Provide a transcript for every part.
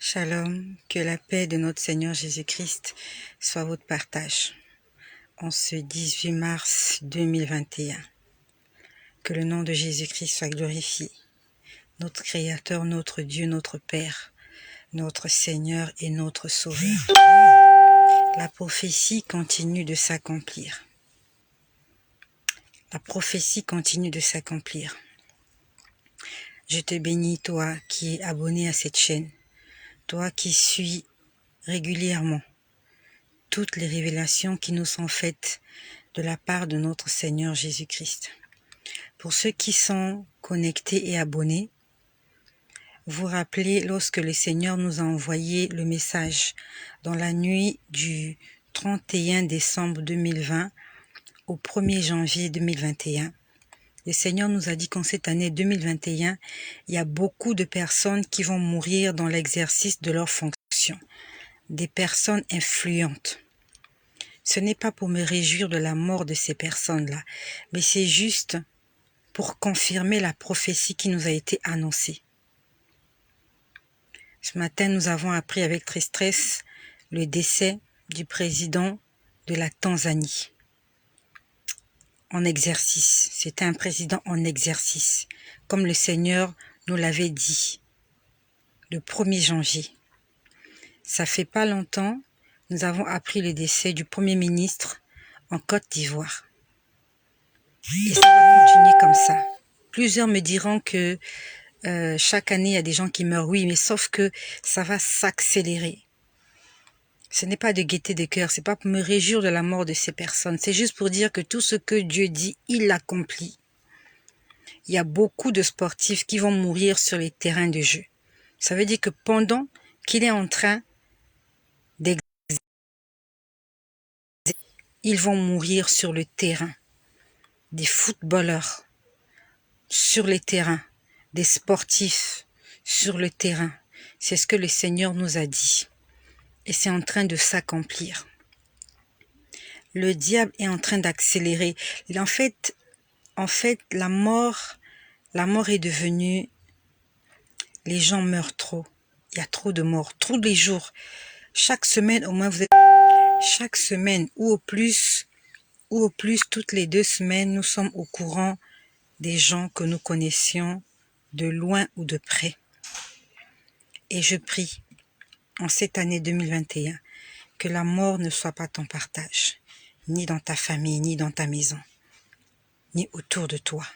Shalom, que la paix de notre Seigneur Jésus-Christ soit votre partage. En ce 18 mars 2021, que le nom de Jésus-Christ soit glorifié. Notre Créateur, notre Dieu, notre Père, notre Seigneur et notre Sauveur. La prophétie continue de s'accomplir. La prophétie continue de s'accomplir. Je te bénis, toi qui es abonné à cette chaîne, toi qui suis régulièrement toutes les révélations qui nous sont faites de la part de notre Seigneur Jésus-Christ. Pour ceux qui sont connectés et abonnés, vous rappelez lorsque le Seigneur nous a envoyé le message dans la nuit du 31 décembre 2020 au 1er janvier 2021. Le Seigneur nous a dit qu'en cette année 2021, il y a beaucoup de personnes qui vont mourir dans l'exercice de leurs fonctions, des personnes influentes. Ce n'est pas pour me réjouir de la mort de ces personnes-là, mais c'est juste pour confirmer la prophétie qui nous a été annoncée. Ce matin, nous avons appris avec tristesse le décès du président de la Tanzanie en exercice. C'était un président en exercice, comme le Seigneur nous l'avait dit, le 1er janvier. Ça fait pas longtemps, nous avons appris le décès du Premier ministre en Côte d'Ivoire. Et ça va continuer comme ça. Plusieurs me diront que chaque année, il y a des gens qui meurent. Oui, mais sauf que ça va s'accélérer. Ce n'est pas de gaieté de cœur, c'est pas pour me réjouir de la mort de ces personnes. C'est juste pour dire que tout ce que Dieu dit, il l'accomplit. Il y a beaucoup de sportifs qui vont mourir sur les terrains de jeu. Ça veut dire que pendant qu'il est en train d'exercer, ils vont mourir sur le terrain. Des footballeurs sur les terrains, des sportifs sur le terrain. C'est ce que le Seigneur nous a dit. Et c'est en train de s'accomplir. Le diable est en train d'accélérer. En fait, la mort est devenue... Les gens meurent trop. Il y a trop de morts, tous les jours. Chaque semaine, au moins, chaque semaine, ou au plus, toutes les 2 semaines, nous sommes au courant des gens que nous connaissions de loin ou de près. Et je prie, en cette année 2021, que la mort ne soit pas ton partage, ni dans ta famille, ni dans ta maison, ni autour de toi.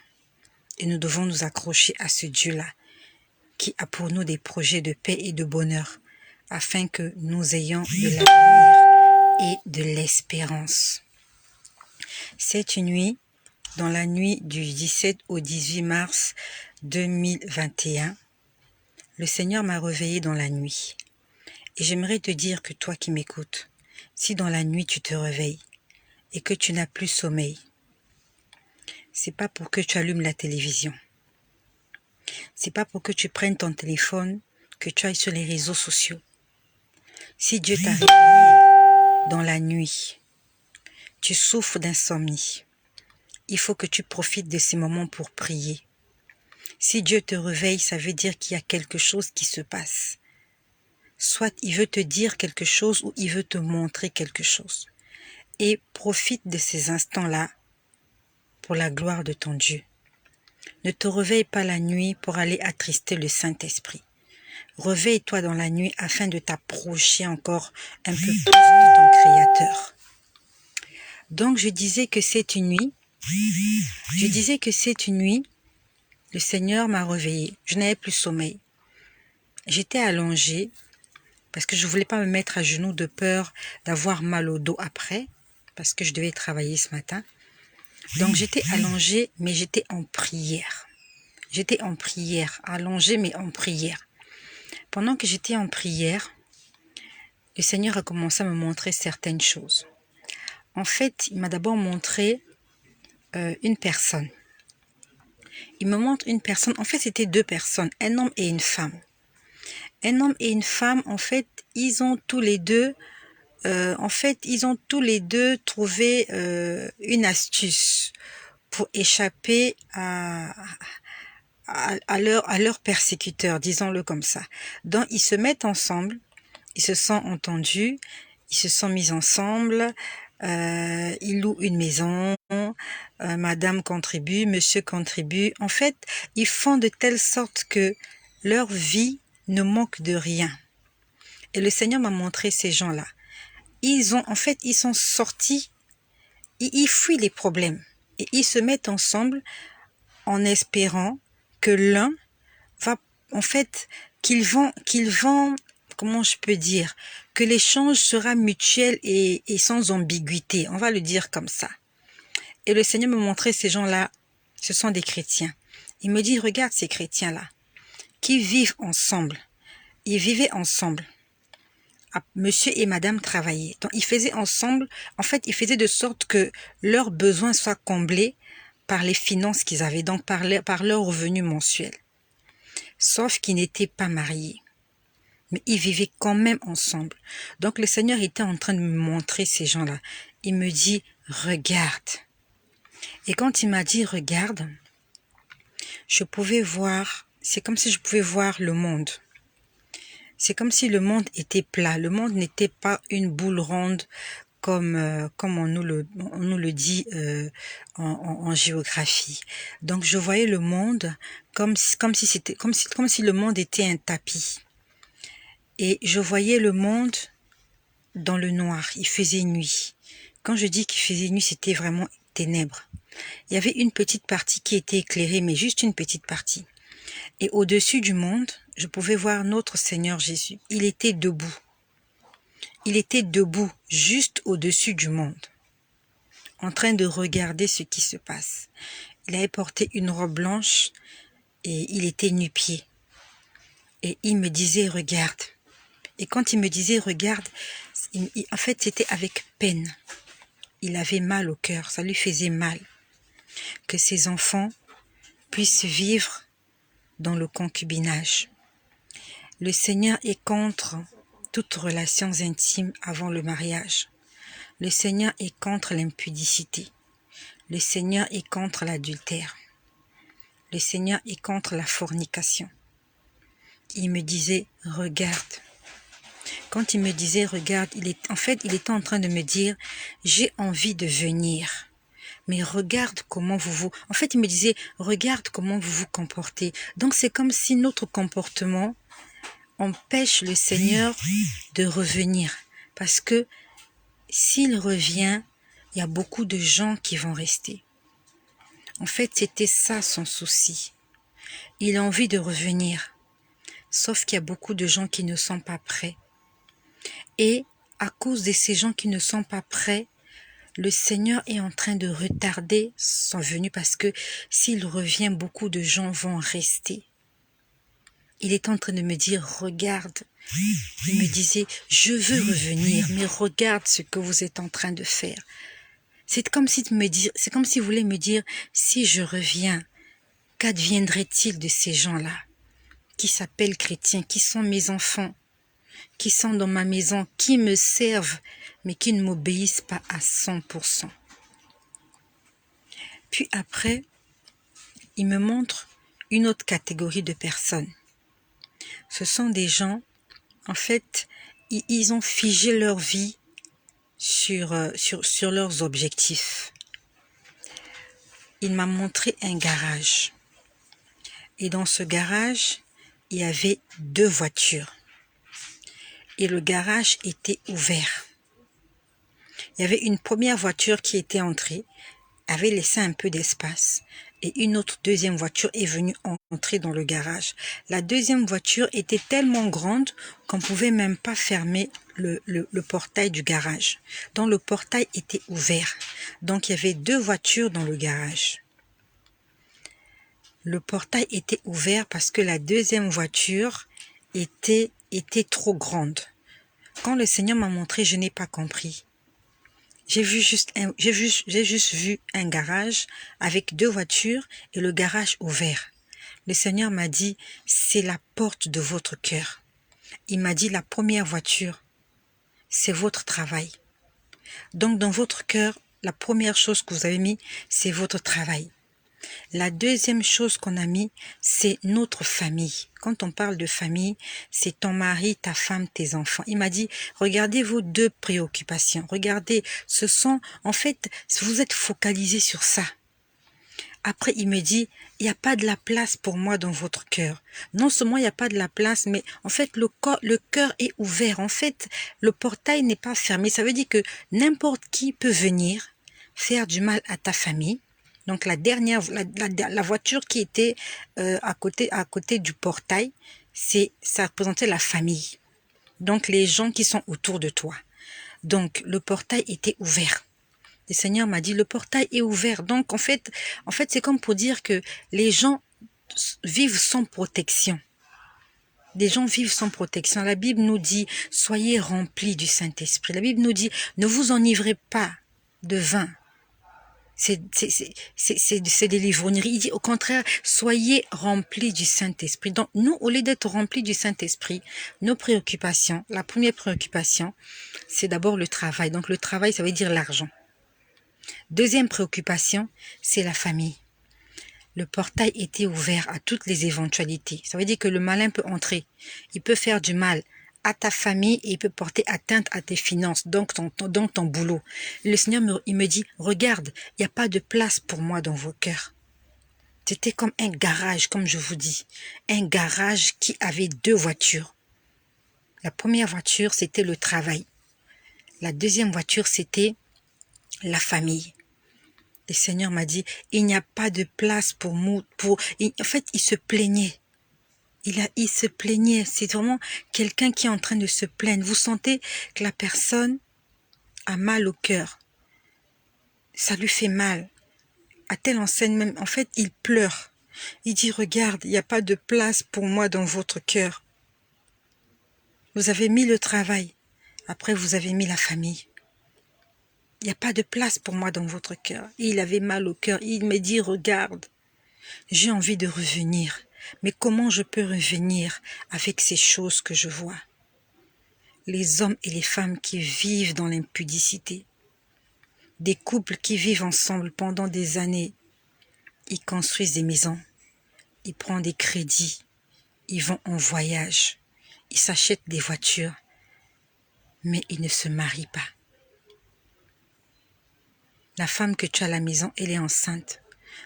Et nous devons nous accrocher à ce Dieu-là, qui a pour nous des projets de paix et de bonheur, afin que nous ayons de l'avenir et de l'espérance. Cette nuit, dans la nuit du 17 au 18 mars 2021, le Seigneur m'a réveillé dans la nuit. Et j'aimerais te dire que toi qui m'écoutes, si dans la nuit tu te réveilles et que tu n'as plus sommeil, c'est pas pour que tu allumes la télévision. C'est pas pour que tu prennes ton téléphone, que tu ailles sur les réseaux sociaux. Si Dieu t'a réveillé dans la nuit, tu souffres d'insomnie, il faut que tu profites de ces moments pour prier. Si Dieu te réveille, ça veut dire qu'il y a quelque chose qui se passe. Soit il veut te dire quelque chose ou il veut te montrer quelque chose. Et profite de ces instants-là pour la gloire de ton Dieu. Ne te réveille pas la nuit pour aller attrister le Saint-Esprit. Réveille-toi dans la nuit afin de t'approcher encore un peu plus de ton Créateur. Donc je disais que cette nuit, le Seigneur m'a réveillée. Je n'avais plus sommeil. J'étais allongée parce que je ne voulais pas me mettre à genoux de peur d'avoir mal au dos après, parce que je devais travailler ce matin. Donc j'étais allongée, mais j'étais en prière. J'étais en prière, allongée, mais en prière. Pendant que j'étais en prière, le Seigneur a commencé à me montrer certaines choses. En fait, il m'a d'abord montré une personne. Il me montre une personne. En fait, c'était 2 personnes, un homme et une femme. Un homme et une femme, en fait, ils ont tous les deux trouvé une astuce pour échapper à à leurs persécuteurs, disons-le comme ça. Donc, ils se mettent ensemble, ils se sont entendus, ils se sont mis ensemble, ils louent une maison, madame contribue, monsieur contribue. En fait, ils font de telle sorte que leur vie ne manque de rien. Et le Seigneur m'a montré ces gens-là. Ils sont sortis, ils fuient les problèmes. Et ils se mettent ensemble en espérant que l'un va, en fait, qu'ils vont, comment je peux dire, que l'échange sera mutuel et sans ambiguïté. On va le dire comme ça. Et le Seigneur me montrait ces gens-là, ce sont des chrétiens. Il me dit, regarde ces chrétiens-là, qui vivent ensemble. Ils vivaient ensemble. Monsieur et madame travaillaient. Donc, ils faisaient ensemble, en fait, ils faisaient de sorte que leurs besoins soient comblés par les finances qu'ils avaient, donc par leur revenu mensuel. Sauf qu'ils n'étaient pas mariés. Mais ils vivaient quand même ensemble. Donc, le Seigneur était en train de me montrer ces gens-là. Il me dit, regarde. Et quand il m'a dit, regarde, je pouvais voir, c'est comme si je pouvais voir le monde. C'est comme si le monde était plat. Le monde n'était pas une boule ronde comme on nous le dit en géographie. Donc je voyais le monde comme si le monde était un tapis. Et je voyais le monde dans le noir. Il faisait nuit. Quand je dis qu'il faisait nuit, c'était vraiment ténèbres. Il y avait une petite partie qui était éclairée, mais juste une petite partie. Et au-dessus du monde, je pouvais voir notre Seigneur Jésus. Il était debout. Il était debout, juste au-dessus du monde, en train de regarder ce qui se passe. Il avait porté une robe blanche et il était nu-pied. Et il me disait, regarde. Et quand il me disait, regarde, en fait, c'était avec peine. Il avait mal au cœur, ça lui faisait mal. Que ses enfants puissent vivre dans le concubinage. Le Seigneur est contre toutes relations intimes avant le mariage. Le Seigneur est contre l'impudicité. Le Seigneur est contre l'adultère. Le Seigneur est contre la fornication. Il me disait, regarde. Quand il me disait, regarde, il était en train de me dire, j'ai envie de venir. Mais regarde comment En fait, il me disait, regarde comment vous vous comportez. Donc, c'est comme si notre comportement empêche le Seigneur de revenir. Parce que s'il revient, il y a beaucoup de gens qui vont rester. En fait, c'était ça son souci. Il a envie de revenir. Sauf qu'il y a beaucoup de gens qui ne sont pas prêts. Et à cause de ces gens qui ne sont pas prêts, le Seigneur est en train de retarder son venue parce que s'il revient, beaucoup de gens vont rester. Il est en train de me dire, regarde. Il me disait, je veux revenir, mais regarde ce que vous êtes en train de faire. C'est comme s'il voulait me dire, si je reviens, qu'adviendrait-il de ces gens-là, qui s'appellent chrétiens, qui sont mes enfants, qui sont dans ma maison, qui me servent, mais qui ne m'obéissent pas à 100%. Puis après, il me montre une autre catégorie de personnes. Ce sont des gens, en fait, ils ont figé leur vie sur leurs objectifs. Il m'a montré un garage. Et dans ce garage, il y avait 2 voitures. Et le garage était ouvert. Il y avait une première voiture qui était entrée, avait laissé un peu d'espace. Et une autre deuxième voiture est venue entrer dans le garage. La deuxième voiture était tellement grande qu'on ne pouvait même pas fermer le portail du garage. Donc le portail était ouvert. Donc il y avait 2 voitures dans le garage. Le portail était ouvert parce que la deuxième voiture était trop grande. Quand le Seigneur m'a montré, je n'ai pas compris. J'ai juste vu un garage avec 2 voitures et le garage ouvert. Le Seigneur m'a dit, c'est la porte de votre cœur. Il m'a dit, la première voiture, c'est votre travail. Donc dans votre cœur, la première chose que vous avez mis, c'est votre travail. La deuxième chose qu'on a mis, c'est notre famille. Quand on parle de famille, c'est ton mari, ta femme, tes enfants. Il m'a dit, regardez vos deux préoccupations. Regardez, ce sont, en fait, vous êtes focalisés sur ça. Après, il me dit, il n'y a pas de la place pour moi dans votre cœur. Non seulement il n'y a pas de la place, mais en fait, le cœur est ouvert. En fait, le portail n'est pas fermé. Ça veut dire que n'importe qui peut venir faire du mal à ta famille. Donc, la voiture qui était à côté du portail, ça représentait la famille. Donc, les gens qui sont autour de toi. Donc, le portail était ouvert. Le Seigneur m'a dit, le portail est ouvert. Donc, en fait, c'est comme pour dire que les gens vivent sans protection. Les gens vivent sans protection. La Bible nous dit, soyez remplis du Saint-Esprit. La Bible nous dit, ne vous enivrez pas de vin. C'est des livrogneries. Il dit, au contraire, soyez remplis du Saint-Esprit. Donc, nous, au lieu d'être remplis du Saint-Esprit, nos préoccupations, la première préoccupation, c'est d'abord le travail. Donc, le travail, ça veut dire l'argent. Deuxième préoccupation, c'est la famille. Le portail était ouvert à toutes les éventualités. Ça veut dire que le malin peut entrer. Il peut faire du mal à ta famille et il peut porter atteinte à tes finances, donc ton boulot. Le Seigneur, il me dit, regarde, il n'y a pas de place pour moi dans vos cœurs. C'était comme un garage, comme je vous dis. Un garage qui avait deux voitures. La première voiture, c'était le travail. La deuxième voiture, c'était la famille. Le Seigneur m'a dit, il n'y a pas de place pour moi. En fait, il se plaignait. Il se plaignait. C'est vraiment quelqu'un qui est en train de se plaindre. Vous sentez que la personne a mal au cœur. Ça lui fait mal. À telle enseigne même, en fait, il pleure. Il dit, regarde, il n'y a pas de place pour moi dans votre cœur. Vous avez mis le travail. Après, vous avez mis la famille. Il n'y a pas de place pour moi dans votre cœur. Et il avait mal au cœur. Il me dit, regarde, j'ai envie de revenir. Mais comment je peux revenir avec ces choses que je vois? Les hommes et les femmes qui vivent dans l'impudicité. Des couples qui vivent ensemble pendant des années. Ils construisent des maisons. Ils prennent des crédits. Ils vont en voyage. Ils s'achètent des voitures. Mais ils ne se marient pas. La femme que tu as à la maison, elle est enceinte.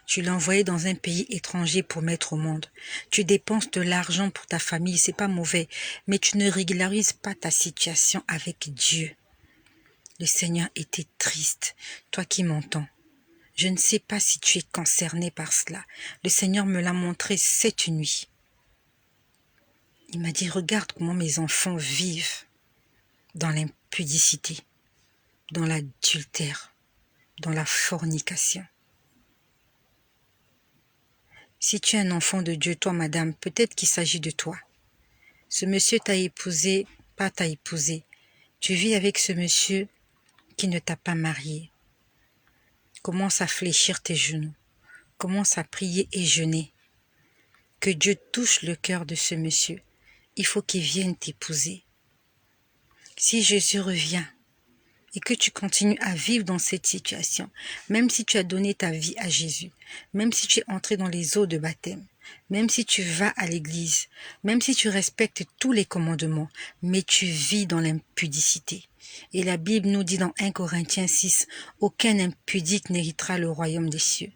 Tu l'as envoyée dans un pays étranger pour mettre au monde. Tu dépenses de l'argent pour ta famille, c'est pas mauvais, mais tu ne régularises pas ta situation avec Dieu. Le Seigneur était triste, toi qui m'entends. Je ne sais pas si tu es concerné par cela. Le Seigneur me l'a montré cette nuit. Il m'a dit, regarde comment mes enfants vivent dans l'impudicité, dans l'adultère, dans la fornication. Si tu es un enfant de Dieu, toi, madame, peut-être qu'il s'agit de toi. Ce monsieur t'a épousé, pas t'a épousé. Tu vis avec ce monsieur qui ne t'a pas marié. Commence à fléchir tes genoux. Commence à prier et jeûner. Que Dieu touche le cœur de ce monsieur. Il faut qu'il vienne t'épouser. Si Jésus revient et que tu continues à vivre dans cette situation, même si tu as donné ta vie à Jésus, même si tu es entré dans les eaux de baptême, même si tu vas à l'église, même si tu respectes tous les commandements, mais tu vis dans l'impudicité. Et la Bible nous dit dans 1 Corinthiens 6, « Aucun impudique n'héritera le royaume des cieux. »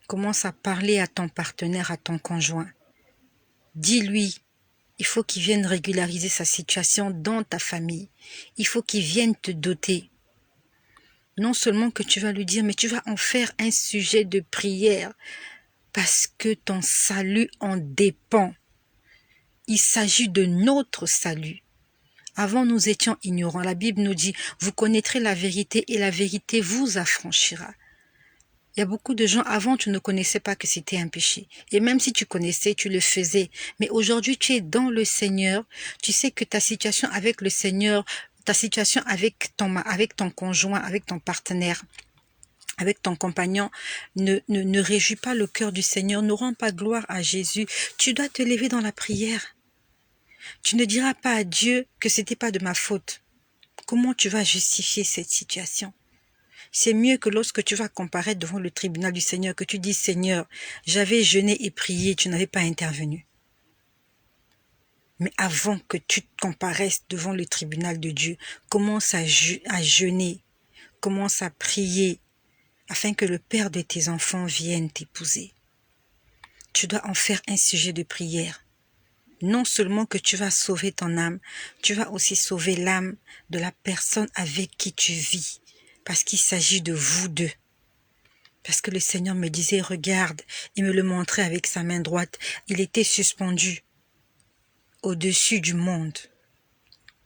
Commence à parler à ton partenaire, à ton conjoint. Dis-lui, il faut qu'il vienne régulariser sa situation dans ta famille. Il faut qu'il vienne te doter. Non seulement que tu vas lui dire, mais tu vas en faire un sujet de prière parce que ton salut en dépend. Il s'agit de notre salut. Avant, nous étions ignorants. La Bible nous dit, vous connaîtrez la vérité et la vérité vous affranchira. Il y a beaucoup de gens, avant, tu ne connaissais pas que c'était un péché. Et même si tu connaissais, tu le faisais. Mais aujourd'hui, tu es dans le Seigneur. Tu sais que ta situation avec le Seigneur, ta situation avec ton conjoint, avec ton partenaire, avec ton compagnon, ne réjouit pas le cœur du Seigneur, ne rend pas gloire à Jésus. Tu dois te lever dans la prière. Tu ne diras pas à Dieu que c'était pas de ma faute. Comment tu vas justifier cette situation? C'est mieux que lorsque tu vas comparaître devant le tribunal du Seigneur, que tu dis, Seigneur, j'avais jeûné et prié, tu n'avais pas intervenu. Mais avant que tu te comparaisses devant le tribunal de Dieu, commence à jeûner, commence à prier, afin que le Père de tes enfants vienne t'épouser. Tu dois en faire un sujet de prière. Non seulement que tu vas sauver ton âme, tu vas aussi sauver l'âme de la personne avec qui tu vis, parce qu'il s'agit de vous deux. Parce que le Seigneur me disait, regarde, il me le montrait avec sa main droite, il était suspendu au-dessus du monde.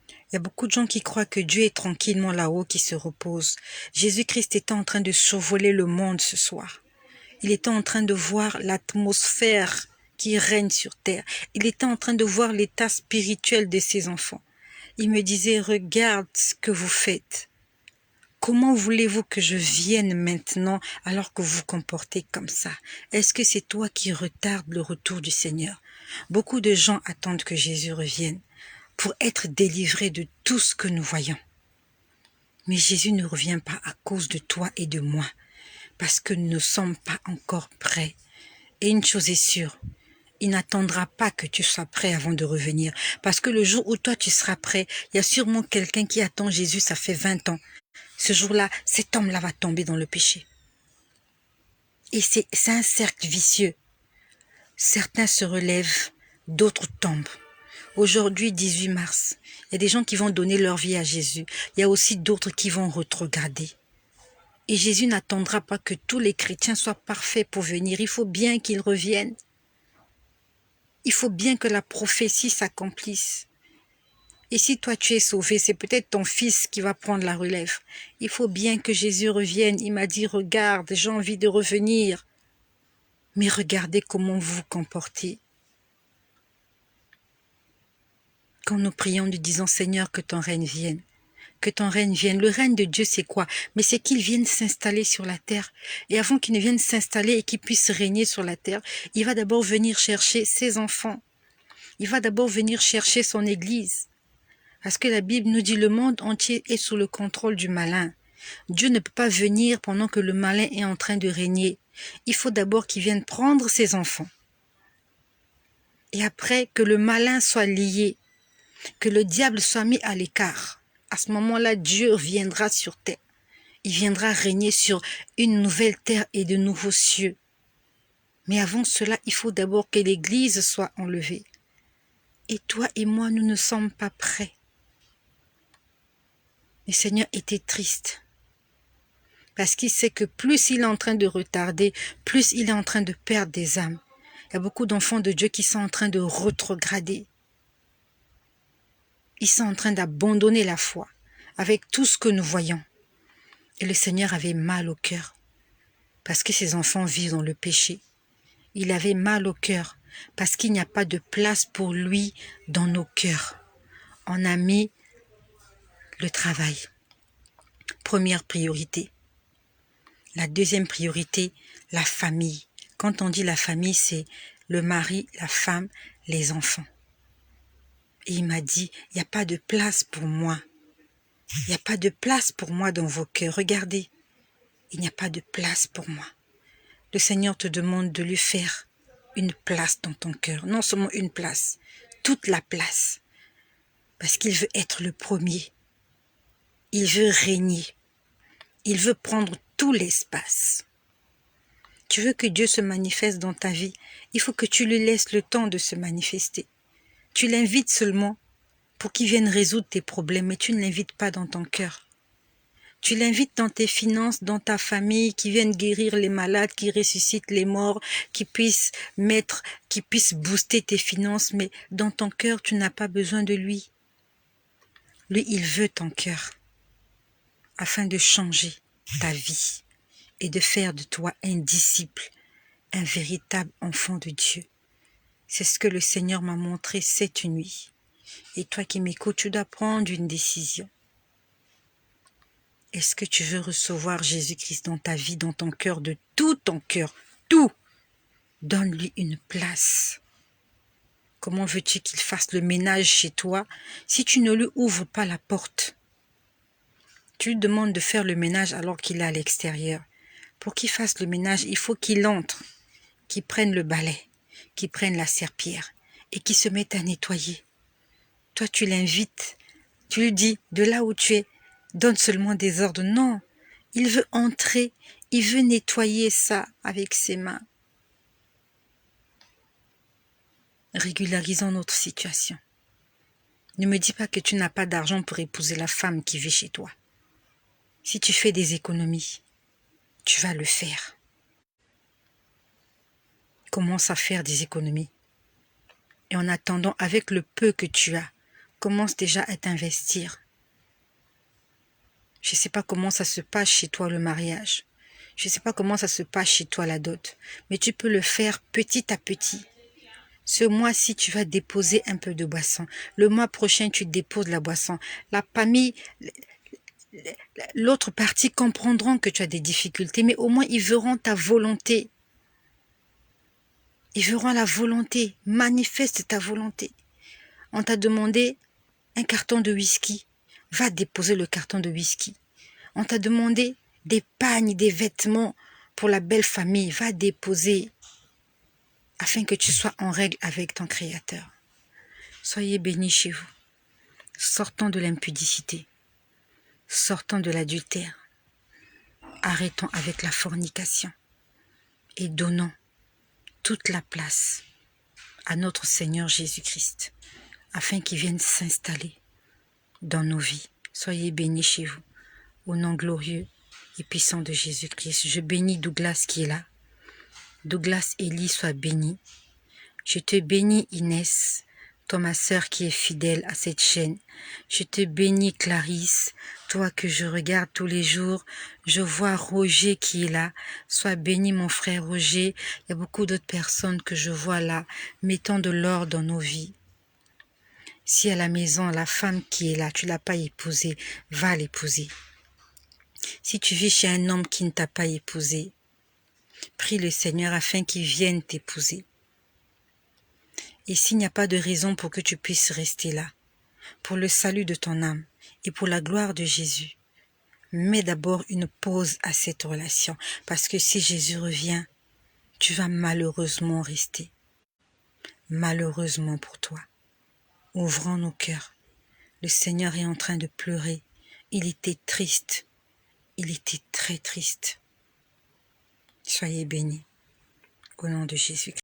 Il y a beaucoup de gens qui croient que Dieu est tranquillement là-haut, qui se repose. Jésus-Christ était en train de survoler le monde ce soir. Il était en train de voir l'atmosphère qui règne sur terre. Il était en train de voir l'état spirituel de ses enfants. Il me disait, regarde ce que vous faites. Comment voulez-vous que je vienne maintenant alors que vous vous comportez comme ça? Est-ce que c'est toi qui retardes le retour du Seigneur? Beaucoup de gens attendent que Jésus revienne pour être délivrés de tout ce que nous voyons. Mais Jésus ne revient pas à cause de toi et de moi, parce que nous ne sommes pas encore prêts. Et une chose est sûre, il n'attendra pas que tu sois prêt avant de revenir. Parce que le jour où toi tu seras prêt, il y a sûrement quelqu'un qui attend Jésus, ça fait 20 ans. Ce jour-là, cet homme-là va tomber dans le péché. Et c'est un cercle vicieux. Certains se relèvent, d'autres tombent. Aujourd'hui, 18 mars, il y a des gens qui vont donner leur vie à Jésus. Il y a aussi d'autres qui vont rétrograder. Et Jésus n'attendra pas que tous les chrétiens soient parfaits pour venir. Il faut bien qu'ils reviennent. Il faut bien que la prophétie s'accomplisse. Et si toi tu es sauvé, c'est peut-être ton fils qui va prendre la relève. Il faut bien que Jésus revienne. Il m'a dit, regarde, j'ai envie de revenir. Mais regardez comment vous vous comportez. Quand nous prions, nous disons, Seigneur, que ton règne vienne. Que ton règne vienne. Le règne de Dieu, c'est quoi? Mais c'est qu'il vienne s'installer sur la terre. Et avant qu'il ne vienne s'installer et qu'il puisse régner sur la terre, il va d'abord venir chercher ses enfants. Il va d'abord venir chercher son église. Parce que la Bible nous dit le monde entier est sous le contrôle du malin. Dieu ne peut pas venir pendant que le malin est en train de régner. Il faut d'abord qu'il vienne prendre ses enfants. Et après que le malin soit lié, que le diable soit mis à l'écart, à ce moment-là, Dieu viendra sur terre. Il viendra régner sur une nouvelle terre et de nouveaux cieux. Mais avant cela, il faut d'abord que l'Église soit enlevée. Et toi et moi, nous ne sommes pas prêts. Le Seigneur était triste. Parce qu'il sait que plus il est en train de retarder, plus il est en train de perdre des âmes. Il y a beaucoup d'enfants de Dieu qui sont en train de rétrograder. Ils sont en train d'abandonner la foi avec tout ce que nous voyons. Et le Seigneur avait mal au cœur parce que ses enfants vivent dans le péché. Il avait mal au cœur parce qu'il n'y a pas de place pour lui dans nos cœurs. On a mis le travail. Première priorité. La deuxième priorité, la famille. Quand on dit la famille, c'est le mari, la femme, les enfants. Et il m'a dit, il n'y a pas de place pour moi. Il n'y a pas de place pour moi dans vos cœurs. Regardez, il n'y a pas de place pour moi. Le Seigneur te demande de lui faire une place dans ton cœur. Non seulement une place, toute la place. Parce qu'il veut être le premier. Il veut régner. Il veut prendre tout l'espace. Tu veux que Dieu se manifeste dans ta vie, il faut que tu lui laisses le temps de se manifester. Tu l'invites seulement pour qu'il vienne résoudre tes problèmes, mais tu ne l'invites pas dans ton cœur. Tu l'invites dans tes finances, dans ta famille, qui vienne guérir les malades, qui ressuscite les morts, qui puisse booster tes finances, mais dans ton cœur, tu n'as pas besoin de lui. Lui, il veut ton cœur, afin de changer ta vie et de faire de toi un disciple, un véritable enfant de Dieu. C'est ce que le Seigneur m'a montré cette nuit. Et toi qui m'écoutes, tu dois prendre une décision. Est-ce que tu veux recevoir Jésus-Christ dans ta vie, dans ton cœur, de tout ton cœur? Tout! Donne-lui une place. Comment veux-tu qu'il fasse le ménage chez toi si tu ne lui ouvres pas la porte? Tu lui demandes de faire le ménage alors qu'il est à l'extérieur. Pour qu'il fasse le ménage, il faut qu'il entre, qu'il prenne le balai, qu'il prenne la serpillière et qu'il se mette à nettoyer. Toi, tu l'invites, tu lui dis, de là où tu es, donne seulement des ordres. Non, il veut entrer, il veut nettoyer ça avec ses mains. Régularisons notre situation. Ne me dis pas que tu n'as pas d'argent pour épouser la femme qui vit chez toi. Si tu fais des économies, tu vas le faire. Commence à faire des économies. Et en attendant, avec le peu que tu as, commence déjà à t'investir. Je ne sais pas comment ça se passe chez toi le mariage. Je ne sais pas comment ça se passe chez toi la dot. Mais tu peux le faire petit à petit. Ce mois-ci, tu vas déposer un peu de boisson. Le mois prochain, tu déposes la boisson. La famille, l'autre partie comprendront que tu as des difficultés, mais au moins ils verront ta volonté. Ils verront la volonté. Manifeste ta volonté. On t'a demandé un carton de whisky. Va déposer le carton de whisky. On t'a demandé des pagnes, des vêtements pour la belle famille. Va déposer afin que tu sois en règle avec ton Créateur. Soyez bénis chez vous. Sortons de l'impudicité. Sortons de l'adultère. Arrêtons avec la fornication. Et donnons toute la place à notre Seigneur Jésus-Christ, afin qu'il vienne s'installer dans nos vies. Soyez bénis chez vous, au nom glorieux et puissant de Jésus-Christ. Je bénis Douglas qui est là. Douglas Elie soit béni. Je te bénis Inès, toi ma sœur qui est fidèle à cette chaîne. Je te bénis Clarisse, toi que je regarde tous les jours. Je vois Roger qui est là. Sois béni mon frère Roger. Il y a beaucoup d'autres personnes que je vois là. Mettons de l'ordre dans nos vies. Si à la maison, la femme qui est là, tu ne l'as pas épousée, va l'épouser. Si tu vis chez un homme qui ne t'a pas épousé, prie le Seigneur afin qu'il vienne t'épouser. Et s'il n'y a pas de raison pour que tu puisses rester là, pour le salut de ton âme et pour la gloire de Jésus, mets d'abord une pause à cette relation, parce que si Jésus revient, tu vas malheureusement rester. Malheureusement pour toi. Ouvrons nos cœurs. Le Seigneur est en train de pleurer. Il était triste. Il était très triste. Soyez bénis. Au nom de Jésus-Christ.